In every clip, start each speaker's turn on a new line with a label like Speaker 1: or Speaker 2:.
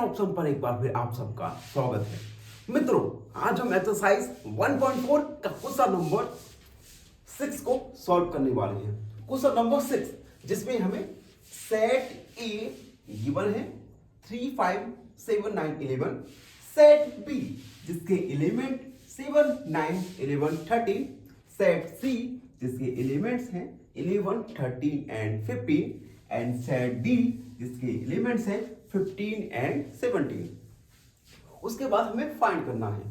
Speaker 1: Option पर एक बार फिर आप सबका स्वागत है। मित्रों, आज हम एक्सरसाइज 1.4 का क्वेश्चन नंबर 6 को सॉल्व करने वाले हैं। क्वेश्चन नंबर 6 जिसमें हमें सेट ए गिवन है 3, 5, 7, 9, 11, सेट बी जिसके एलिमेंट 7, 9, 11, 13, सेट सी जिसके एलिमेंट्स हैं 11, 13 एंड 15 एंड सेट डी जिसके एलिमेंट्स हैं 15 एंड 17। उसके बाद हमें फाइंड करना है।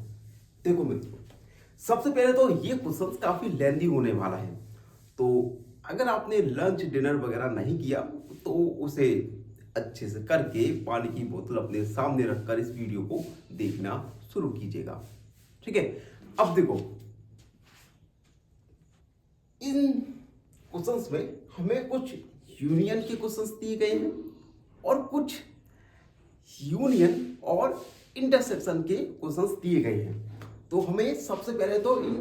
Speaker 1: देखो मित्रों, सबसे पहले तो ये क्वेश्चन काफी लेंदी होने वाला है, तो अगर आपने लंच डिनर वगैरह नहीं किया तो उसे अच्छे से करके पानी की बोतल अपने सामने रखकर इस वीडियो को देखना शुरू कीजिएगा। ठीक है, अब देखो इन क्वेश्चंस में हमें कुछ यूनियन के क्वेश्चंस दिए गए हैं और कुछ यूनियन और इंटरसेक्शन के क्वेश्चंस दिए गए हैं। तो हमें सबसे पहले तो इन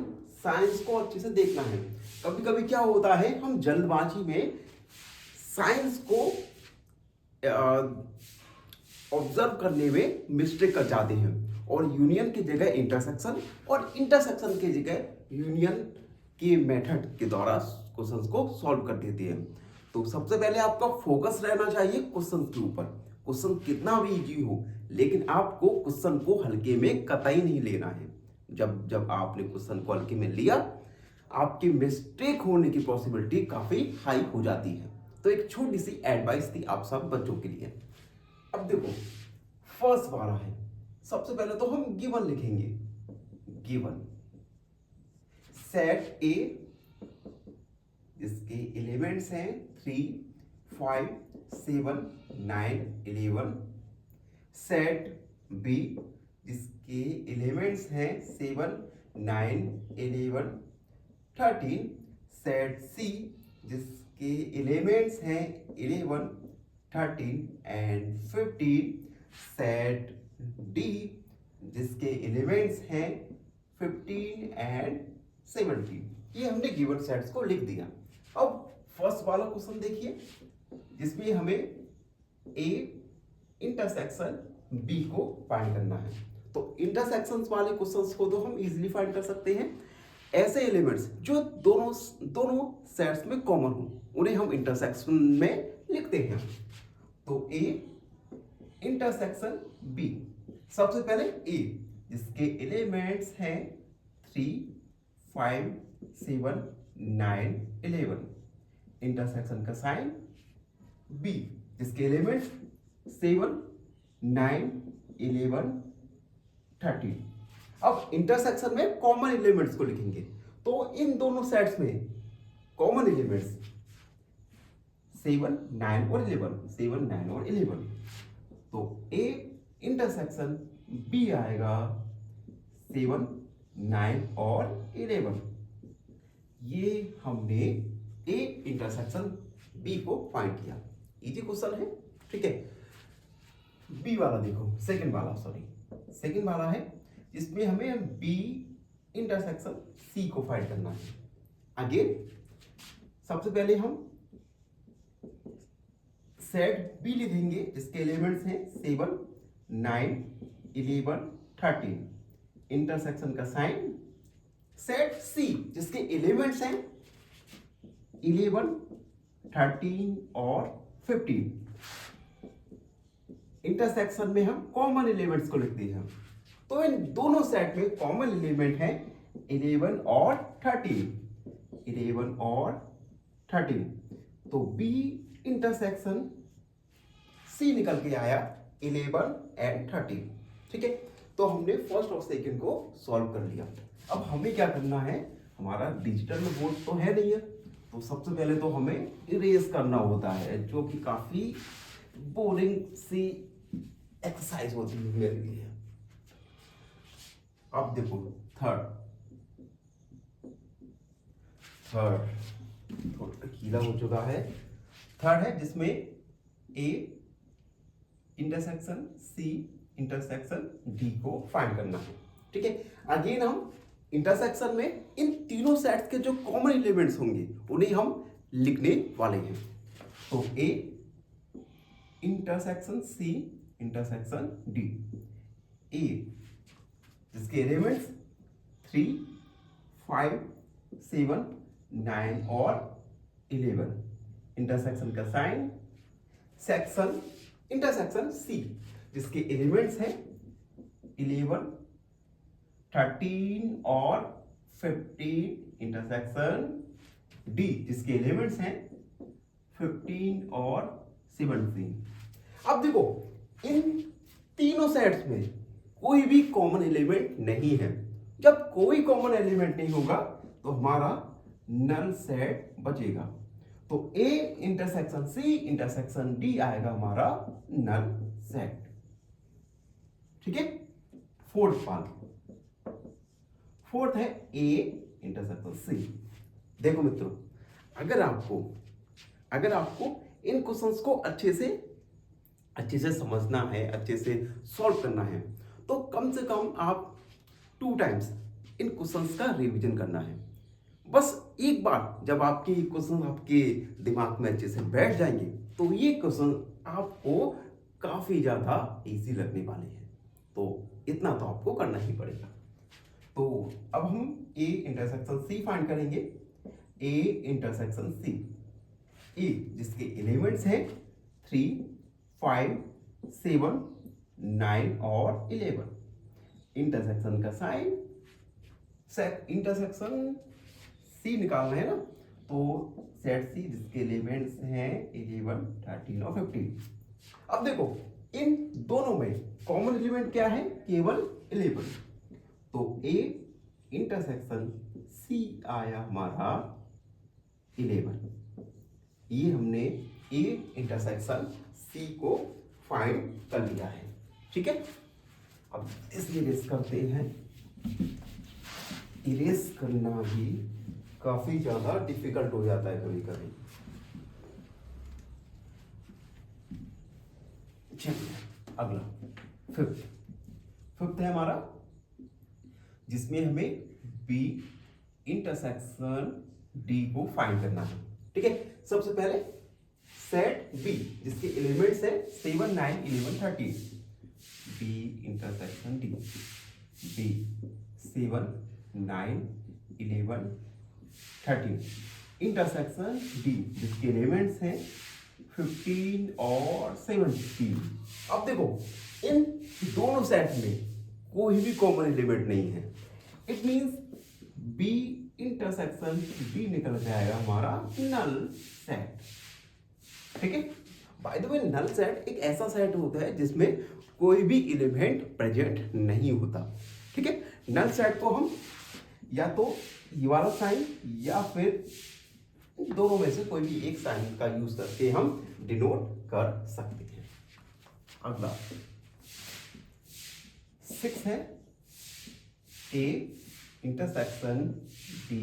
Speaker 1: साइंस को अच्छे से देखना है। कभी कभी क्या होता है, हम जल्दबाजी में साइंस को ऑब्जर्व करने में मिस्टेक कर जाते हैं और यूनियन की जगह इंटरसेक्शन और इंटरसेक्शन की जगह यूनियन के मेथड के द्वारा क्वेश्चंस को सॉल्व कर देते हैं। तो सबसे पहले आपका फोकस रहना चाहिए क्वेश्चन के ऊपर। क्वेश्चन कितना भी इजी हो, लेकिन आपको क्वेश्चन को हल्के में कतई नहीं लेना है। जब आपने क्वेश्चन को हल्के में लिया, आपकी मिस्टेक होने की पॉसिबिलिटी काफी हाई हो जाती है। तो एक छोटी सी एडवाइस थी आप सब बच्चों के लिए। अब देखो फर्स्ट वाला है, सबसे पहले तो हम गिवन लिखेंगे। गिवन सेट ए इसके एलिमेंट्स हैं 3, 5, 7, 9, 11, सेट बी जिसके एलिमेंट्स हैं 7, 9, 11, 13, सेट सी जिसके एलिमेंट्स हैं 11, 13 एंड 15, सेट डी जिसके एलिमेंट्स हैं 15 एंड 17। ये हमने गिवन सेट्स को लिख दिया। अब फर्स्ट वाला क्वेश्चन देखिए जिसमें हमें ए इंटरसेक्शन बी को फाइंड करना है। तो इंटरसेक्शंस वाले क्वेश्चंस को तो हम इजीली फाइंड कर सकते हैं। ऐसे एलिमेंट्स जो दोनों सेट्स में कॉमन हो उन्हें हम इंटरसेक्शन में लिखते हैं। तो ए इंटरसेक्शन बी, सबसे पहले ए जिसके एलिमेंट्स हैं 3, 5, 7, 9, 11, इंटरसेक्शन का साइन बी जिसके एलिमेंट्स 7, 9, 11, 13। अब इंटरसेक्शन में कॉमन एलिमेंट्स को लिखेंगे। तो इन दोनों सेट्स में कॉमन एलिमेंट्स 7, 9 और 11, 7, 9 और 11। तो ए इंटरसेक्शन बी आएगा 7, 9 और 11। ये हमने ए इंटरसेक्शन बी को फाइंड किया। इजी क्वेश्चन है। ठीक है, बी वाला देखो, सेकंड वाला है जिसमें हमें बी इंटरसेक्शन सी को फाइंड करना है। अगेन सबसे पहले हम सेट बी लिखेंगे जिसके एलिमेंट्स हैं 7, 9, 11, 13, इंटरसेक्शन का साइन सेट सी जिसके एलिमेंट्स हैं 11, 13 और 15। इंटरसेक्शन में हम कॉमन एलिमेंट्स को लिखते हैं। तो इन दोनों सेट में कॉमन एलिमेंट है 11 और 13, 11 और 13। तो बी इंटरसेक्शन सी निकल के आया 11 एंड 13। ठीक है, तो हमने फर्स्ट और सेकंड को सॉल्व कर लिया। अब हमें क्या करना है, हमारा डिजिटल में बोर्ड तो है नहीं है, तो सबसे पहले तो हमें इरेज करना होता है, जो कि काफी बोरिंग सी एक्सरसाइज होती है मेरे लिए। अब देखो थर्ड थोड़ा गीला हो चुका है। थर्ड है जिसमें A intersection C intersection D को फाइंड करना है। ठीक है, अगेन हम इंटरसेक्शन में इन तीनों सेट्स के जो कॉमन एलिमेंट्स होंगे उन्हें हम लिखने वाले हैं। तो A intersection C intersection D. A जिसके एलिमेंट्स 3, 5, 7, 9 और 11, इंटरसेक्शन का साइन। सेक्शन इंटरसेक्शन सी जिसके एलिमेंट्स हैं 11, 13 और 15, इंटरसेक्शन डी जिसके एलिमेंट्स हैं 15 और 17। अब देखो इन तीनों सेट्स में कोई भी कॉमन एलिमेंट नहीं है। जब कोई कॉमन एलिमेंट नहीं होगा तो हमारा नल सेट बचेगा। तो A intersection C intersection D आएगा हमारा नल सेट। ठीक है। फोर्थ है ए इंटरसेक्शन सी। देखो मित्रों, अगर आपको इन क्वेश्चंस को अच्छे से समझना है, अच्छे से सॉल्व करना है, तो कम से कम आप 2 टाइम्स इन क्वेश्चंस का रिवीजन करना है। बस एक बार जब आपके क्वेश्चन आपके दिमाग में अच्छे से बैठ जाएंगे तो ये क्वेश्चन आपको काफी ज्यादा इजी लगने वाले हैं। तो इतना तो आपको करना ही पड़ेगा। तो अब हम ए इंटरसेक्शन सी फाइंड करेंगे। ए इंटरसेक्शन सी, ए जिसके एलिमेंट्स हैं 3, 5, 7, 9 और 11, इंटरसेक्शन का साइन। इंटरसेक्शन सी निकालना है ना, तो सेट सी जिसके एलिमेंट्स हैं 11, 13 और 15। अब देखो इन दोनों में कॉमन एलिमेंट क्या है? केवल 11। तो ए इंटरसेक्शन सी आया हमारा 11। ये हमने ए इंटरसेक्शन सी को फाइंड कर लिया है। ठीक है। अब इसलिए इरेज करते हैं। इरेज करना भी काफी ज्यादा डिफिकल्ट हो जाता है कभी कभी। चलिए अगला फिफ्थ है हमारा, जिसमें हमें बी इंटरसेक्शन डी को फाइंड करना है। ठीक है। सबसे पहले सेट बी जिसके एलिमेंट्स है 7, 9, 11, 13, B intersection D. B 7, 9, 11, 13, intersection D जिसके एलिमेंट्स हैं 15 और 17। अब देखो इन दोनों सेट में कोई भी कॉमन एलिमेंट नहीं है। It means B intersection D निकल के आएगा हमारा नल सेट। ठीक है। By the way null set एक ऐसा सेट होता है जिसमें कोई भी एलिमेंट प्रेजेंट नहीं होता। ठीक है। नल सेट को हम या तो ये वाला साइन या फिर दोनों में से कोई भी एक साइन का यूज करके हम डिनोट कर सकते हैं। अगला 6 है A intersection D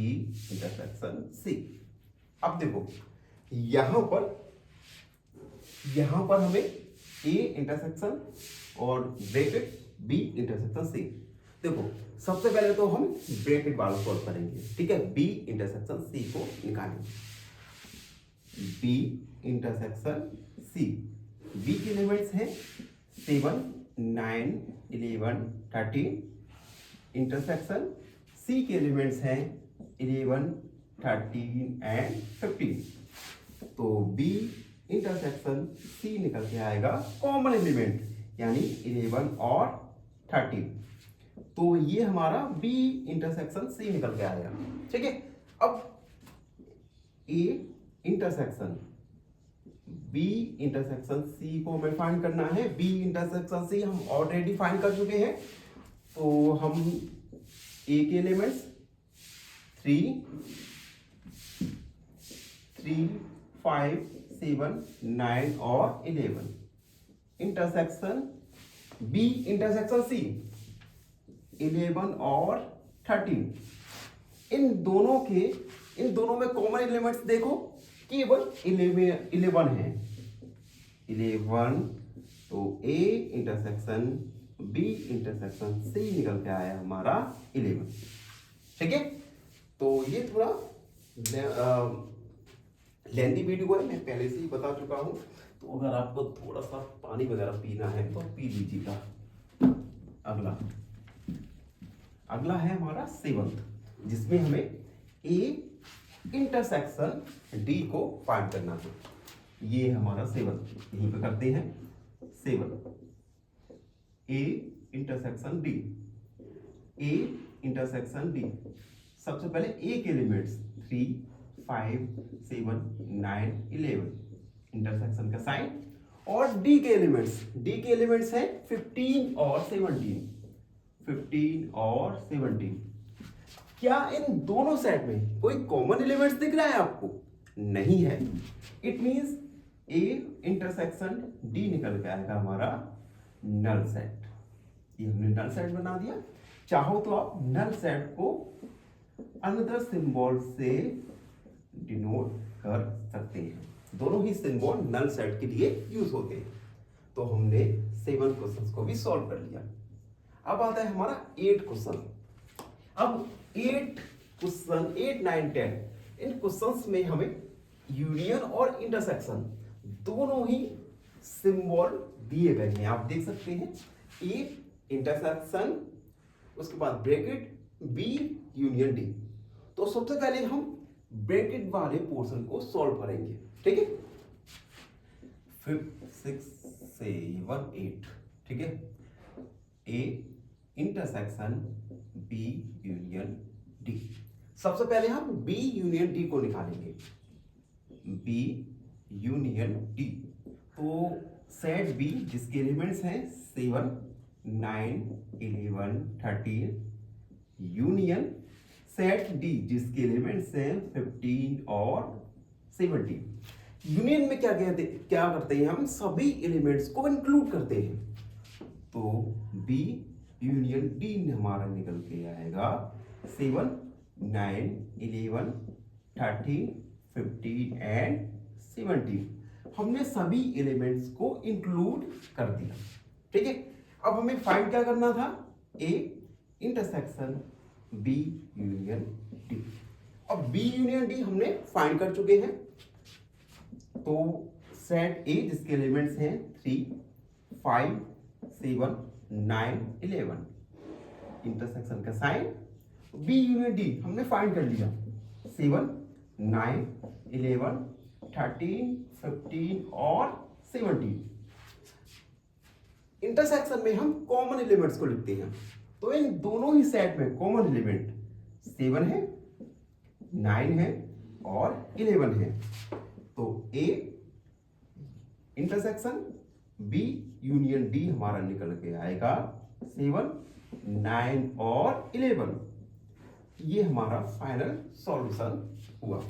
Speaker 1: intersection C. अब देखो यहां पर हमें ए इंटरसेक्शन और ब्रैकेट बी इंटरसेक्शन सी। देखो सबसे पहले तो हम ब्रैकेट वाला सॉल्व करेंगे। ठीक है। बी इंटरसेक्शन सी को निकालेंगे। बी इंटरसेक्शन सी, बी के एलिमेंट्स हैं 7, 9, 11, 13, इंटरसेक्शन सी के एलिमेंट्स हैं 11, 13 एंड 15। तो बी इंटरसेक्शन सी निकल के आएगा कॉमन एलिमेंट, यानी 11 और 13। तो ये हमारा बी इंटरसेक्शन सी निकल के आएगा। ठीक है। अब A intersection B intersection C को हमें फाइंड करना है। बी इंटरसेक्शन सी हम ऑलरेडी फाइंड कर चुके हैं। तो हम ए के एलिमेंट्स 3, 5, 7, 9 और 11, इंटरसेक्शन बी इंटरसेक्शन सी 11 और 13। इन दोनों में कॉमन एलिमेंट्स देखो केवल 11 है। 11, तो A intersection B intersection C निकल के आया हमारा 11। ठीक है। तो ये थोड़ा लेंथी वीडियो है, मैं पहले से ही बता चुका हूं। तो अगर आपको थोड़ा सा पानी वगैरह पीना है तो पी लीजिएगा। अगला अगला है हमारा 7th, जिसमें हमें ए इंटरसेक्शन डी को फाइंड करना है। ये हमारा 7th, यहीं पे करते हैं 7 ए इंटरसेक्शन डी। ए इंटरसेक्शन डी, सबसे पहले ए के एलिमेंट्स 3, 5, 7, 9, 11 इंटरसेक्शन का साइन, और डी के एलिमेंट्स हैं 15 और 17। 15 और 17, क्या इन दोनों सेट में कोई कॉमन एलिमेंट्स दिख रहा है आपको? नहीं है। It means A intersection D निकल के आएगा हमारा नल सेट। ये हमने नल सेट बना दिया। चाहो तो आप नल सेट को अनदर सिंबल से डिनोट कर सकते हैं। दोनों ही सिंबल नल सेट के लिए यूज होते हैं। तो हमने 7 क्वेश्चंस को भी सॉल्व कर लिया। अब आता है हमारा 8 क्वेश्चन। अब 8 क्वेश्चन 8, 9, 10 इन क्वेश्चंस में हमें यूनियन और इंटरसेक्शन दोनों ही सिंबल दिए गए हैं। आप देख सकते हैं, ए इंटरसेक्शन, उसके बाद ब्रैकेट, बी यूनियन डी। तो सबसे पहले हम ब्रैकेट वाले पोर्शन को सॉल्व करेंगे, ठीक है। 5, 6, 7, 8, ठीक है। A intersection B union D. सबसे पहले हम बी यूनियन डी को निकालेंगे। बी यूनियन डी, तो सेट बी जिसके एलिमेंट्स हैं 7, 9, 11, 13 यूनियन सेट डी जिसके एलिमेंट्स हैं 15 और 17। यूनियन में क्या करते हैं, हम सभी एलिमेंट्स को इंक्लूड करते हैं। तो बी यूनियन डी हमारा निकल के आएगा 7, 9, 11, 13, 15 एंड 17। हमने सभी एलिमेंट्स को इंक्लूड कर दिया, ठीक है। अब हमें फाइंड क्या करना था, A intersection B union D. अब बी यूनियन डी हमने फाइंड कर चुके हैं। तो सेट ए जिसके एलिमेंट्स हैं 3, 5, 7, 9, 11 इंटरसेक्शन का साइन, बी यूनियन डी हमने फाइंड कर लिया। 7, 9, 11, 13, 15 और 17। इंटरसेक्शन में हम कॉमन एलिमेंट्स को लिखते हैं। तो इन दोनों ही सेट में कॉमन एलिमेंट 7 है, 9 है और 11 है। तो A intersection B union D हमारा निकल के आएगा 7, 9 और 11। ये हमारा फाइनल सॉल्यूशन हुआ,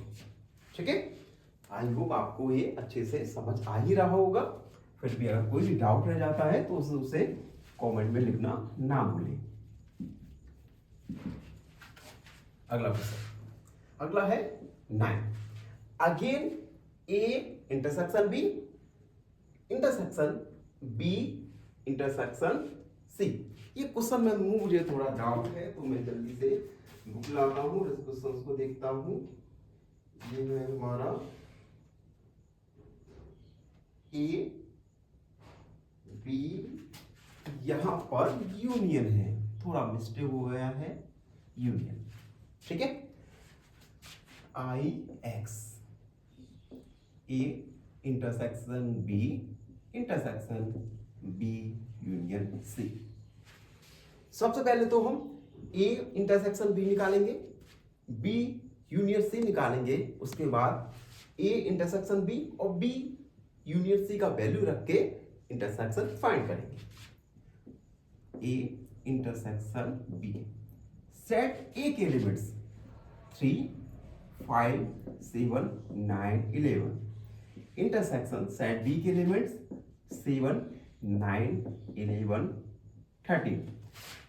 Speaker 1: ठीक है। आई होप आपको ये अच्छे से समझ आ ही रहा होगा। फिर भी अगर कोई भी डाउट रह जाता है तो उसे कमेंट में लिखना ना भूलें। अगला क्वेश्चन, अगला है 9। Again A intersection B intersection C. ये क्वेश्चन में मुझे थोड़ा डाउट है तो मैं जल्दी से बुक लाता हूं, इस क्वेश्चन को देखता हूं। ये है हमारा ए बी, यहां पर यूनियन है, थोड़ा मिस्टेक हो गया है, यूनियन, ठीक है। I X A intersection B union C. सबसे पहले तो हम ए इंटरसेक्शन बी निकालेंगे, बी यूनियन सी निकालेंगे। उसके बाद ए इंटरसेक्शन बी और बी यूनियन सी का वैल्यू रख के इंटरसेक्शन फाइंड करेंगे। A intersection B, set A के एलिमेंट्स 3, 5, 7, 9, 11 इंटरसेक्शन सेट बी के एलिमेंट्स 7, 9, 11, 13।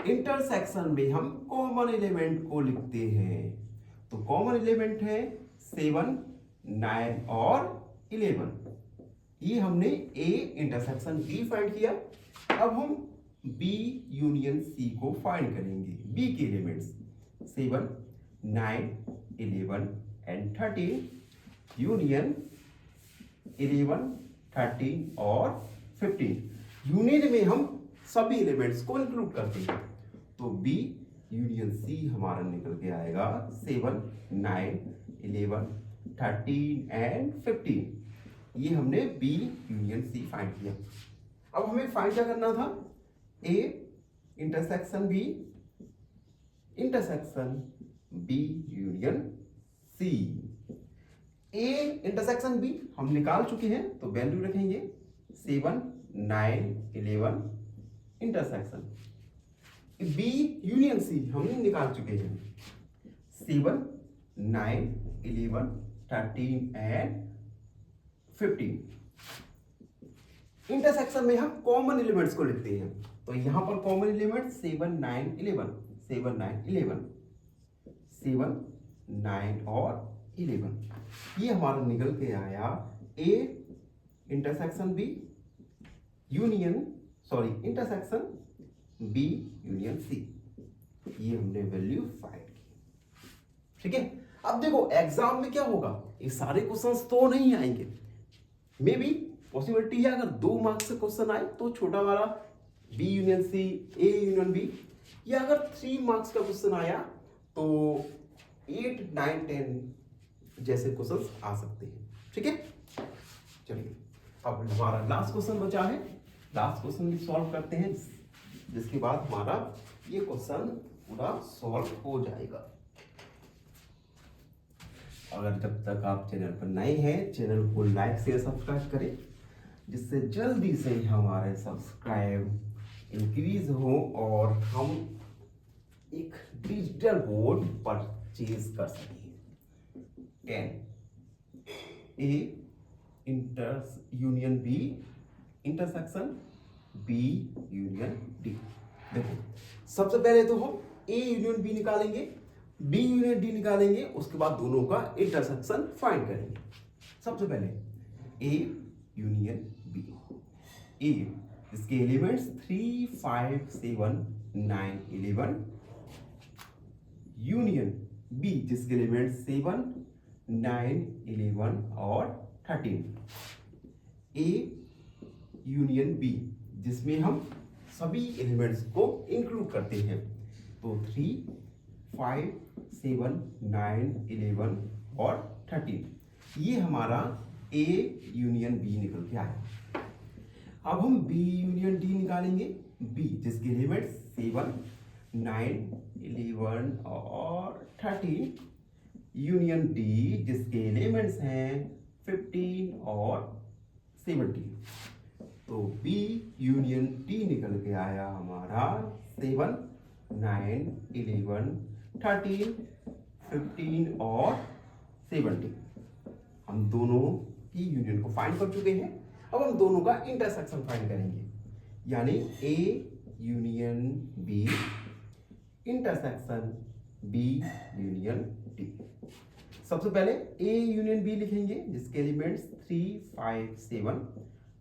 Speaker 1: इंटरसेक्शन में हम कॉमन एलिमेंट को लिखते हैं। तो कॉमन एलिमेंट है 7, 9 और 11। ये हमने ए इंटरसेक्शन बी फाइंड किया। अब हम बी यूनियन सी को फाइंड करेंगे। बी के एलिमेंट्स 7, 9, 11 एंड 13 यूनियन 11, 13 और 15। यूनियन में हम सभी एलिमेंट्स को इंक्लूड करते हैं, तो बी यूनियन सी हमारा निकल के आएगा 7, 9, 11, 13 एंड 15। ये हमने बी यूनियन सी फाइंड किया। अब हमें फाइंड क्या करना था, A intersection B union C. A intersection B हम निकाल चुके हैं, तो वैल्यू रखेंगे 7, 9, 11 इंटरसेक्शन। बी यूनियन सी हमने निकाल चुके हैं, 7, 9, 11, 13 एंड 15। इंटरसेक्शन में हम कॉमन एलिमेंट्स को लिखते हैं, तो यहां पर कॉमन एलिमेंट 7, 9, 11, 7, 9, 11, 7, 9 और 11। ये हमारा निकल के आया A intersection B intersection B union C. ये हमने वैल्यू फाइंड की। ठीक है, अब देखो एग्जाम में क्या होगा, ये सारे क्वेश्चंस तो नहीं आएंगे, मे बी पॉसिबिलिटी है अगर 2 मार्क्स से क्वेश्चन आए तो छोटा वाला B union C, A union B, या अगर 3 मार्क्स का क्वेश्चन आया तो 8, 9, 10 जैसे क्वेश्चंस आ सकते हैं। ठीक है, चलिए अब हमारा लास्ट क्वेश्चन बचा है, लास्ट क्वेश्चन भी सॉल्व करते हैं, जिसके बाद हमारा ये क्वेश्चन पूरा सॉल्व हो जाएगा। अगर जब तक आप चैनल पर नए हैं, चैनल को लाइक शेयर सब्सक्राइब करें, जिससे जल्दी से हमारे सब्सक्राइब इंक्रीज हो और हम एक डिजिटल बोर्ड परचेज कर सकें। 10 A union B intersection B union D. देखो सबसे पहले तो हम ए यूनियन बी निकालेंगे, बी यूनियन डी निकालेंगे, उसके बाद दोनों का इंटरसेक्शन फाइंड करेंगे। सबसे पहले ए यूनियन बी, ए इसके एलिमेंट्स 3, 5, 7, 9, 11, यूनियन बी जिसके एलिमेंट्स 7, 9, 11 और 13। ए यूनियन बी जिसमें हम सभी एलिमेंट्स को इंक्लूड करते हैं, तो 3, 5, 7, 9, 11 और 13। ये हमारा ए यूनियन बी निकल के आया। अब हम बी यूनियन डी निकालेंगे, बी जिसके एलिमेंट्स 7, 9, 11 और 13, यूनियन डी जिसके एलिमेंट्स हैं 15 और 17। तो बी यूनियन डी निकल के आया हमारा 7, 9, 11, 13, 15 और 17। हम दोनों की यूनियन को फाइंड कर चुके हैं, अब हम दोनों का इंटरसेक्शन फाइंड करेंगे, यानी A union B intersection B union D. सबसे पहले ए यूनियन बी लिखेंगे जिसके एलिमेंट्स 3, 5, 7,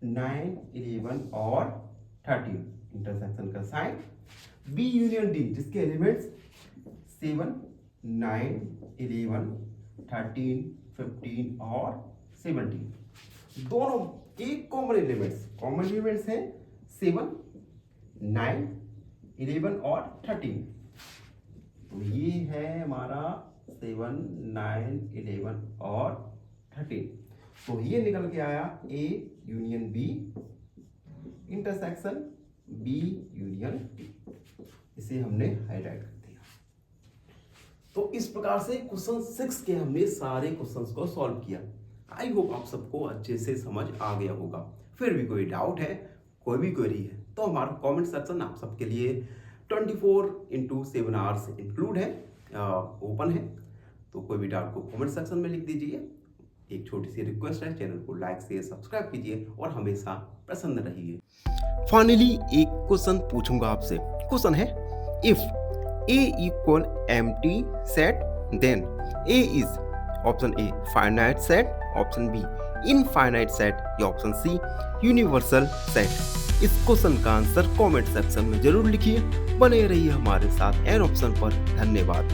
Speaker 1: 9, 11 और 13, इंटरसेक्शन का साइन। बी यूनियन डी जिसके एलिमेंट्स 7, 9, 11, 13, 15 और 17। दोनों के कॉमन एलिमेंट्स हैं 7, 9, 11 और 13। तो ये है हमारा 7, 9, 11 और 13। तो ये निकल के आया A union B intersection B union D. इसे हमने हाईलाइट कर दिया। तो इस प्रकार से क्वेश्चन 6 के हमने सारे क्वेश्चंस को सॉल्व किया। आई होप आप सबको अच्छे से समझ आ गया होगा। फिर भी कोई डाउट है, कोई भी क्वेरी है, तो हमारा कमेंट सेक्शन आप सबके लिए 24/7 आवर्स इंक्लूड है, ओपन है। तो कोई भी डाउट को कमेंट सेक्शन में लिख दीजिए। एक छोटी सी रिक्वेस्ट है, चैनल को लाइक शेयर सब्सक्राइब कीजिए और हमेशा प्रसन्न रहिए। फाइनली एक क्वेश्चन पूछूंगा आपसे। क्वेश्चन है, if A equal empty set then A is option A finite set, option B infinite set या ऑप्शन सी यूनिवर्सल सेट। इस क्वेश्चन का आंसर कमेंट सेक्शन में जरूर लिखिए। बने रहिए हमारे साथ एन ऑप्शन पर। धन्यवाद।